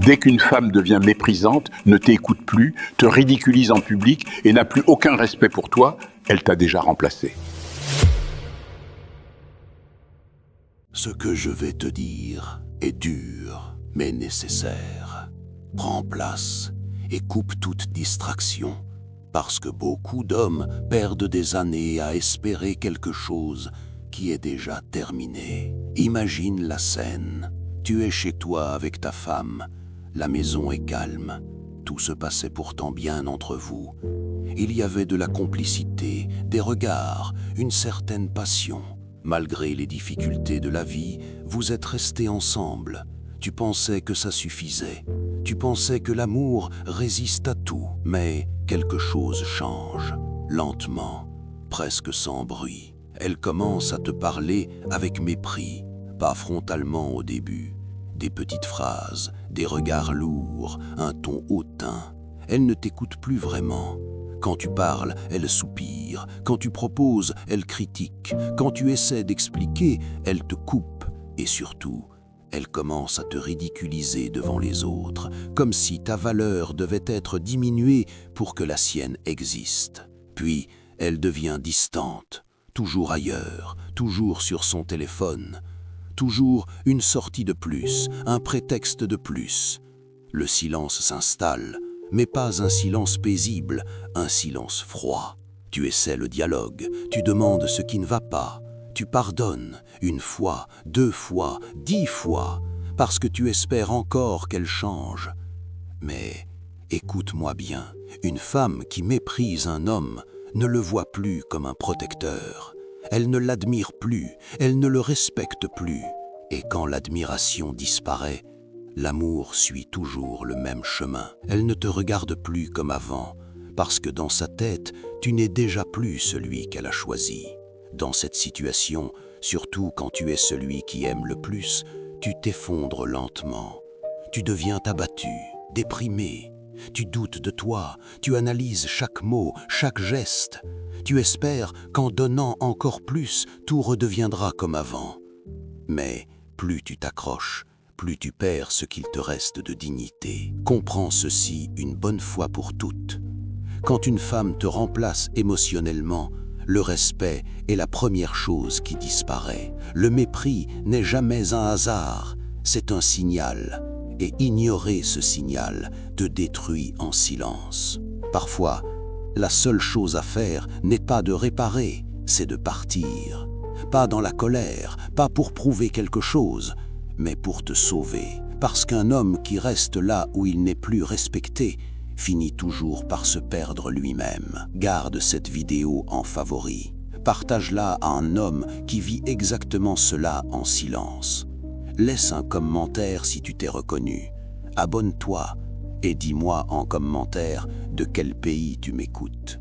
Dès qu'une femme devient méprisante, ne t'écoute plus, te ridiculise en public et n'a plus aucun respect pour toi, elle t'a déjà remplacé. Ce que je vais te dire est dur, mais nécessaire. Prends place et coupe toute distraction, parce que beaucoup d'hommes perdent des années à espérer quelque chose qui est déjà terminé. Imagine la scène. Tu es chez toi avec ta femme. La maison est calme. Tout se passait pourtant bien entre vous. Il y avait de la complicité, des regards, une certaine passion. Malgré les difficultés de la vie, vous êtes restés ensemble. Tu pensais que ça suffisait. Tu pensais que l'amour résiste à tout. Mais quelque chose change, lentement, presque sans bruit. Elle commence à te parler avec mépris, pas frontalement au début. Des petites phrases, des regards lourds, un ton hautain. Elle ne t'écoute plus vraiment. Quand tu parles, elle soupire. Quand tu proposes, elle critique. Quand tu essaies d'expliquer, elle te coupe. Et surtout, elle commence à te ridiculiser devant les autres, comme si ta valeur devait être diminuée pour que la sienne existe. Puis, elle devient distante, toujours ailleurs, toujours sur son téléphone. Toujours une sortie de plus, un prétexte de plus. Le silence s'installe, mais pas un silence paisible, un silence froid. Tu essaies le dialogue, tu demandes ce qui ne va pas. Tu pardonnes, 1 fois, 2 fois, 10 fois, parce que tu espères encore qu'elle change. Mais écoute-moi bien, une femme qui méprise un homme ne le voit plus comme un protecteur. Elle ne l'admire plus, elle ne le respecte plus. Et quand l'admiration disparaît, l'amour suit toujours le même chemin. Elle ne te regarde plus comme avant, parce que dans sa tête, tu n'es déjà plus celui qu'elle a choisi. Dans cette situation, surtout quand tu es celui qui aime le plus, tu t'effondres lentement. Tu deviens abattu, déprimé. Tu doutes de toi, tu analyses chaque mot, chaque geste. Tu espères qu'en donnant encore plus, tout redeviendra comme avant. Mais plus tu t'accroches, plus tu perds ce qu'il te reste de dignité. Comprends ceci une bonne fois pour toutes. Quand une femme te remplace émotionnellement, le respect est la première chose qui disparaît. Le mépris n'est jamais un hasard, c'est un signal. Et ignorer ce signal te détruit en silence. Parfois, la seule chose à faire n'est pas de réparer, c'est de partir. Pas dans la colère, pas pour prouver quelque chose, mais pour te sauver. Parce qu'un homme qui reste là où il n'est plus respecté finit toujours par se perdre lui-même. Garde cette vidéo en favori. Partage-la à un homme qui vit exactement cela en silence. Laisse un commentaire si tu t'es reconnu. Abonne-toi et dis-moi en commentaire de quel pays tu m'écoutes.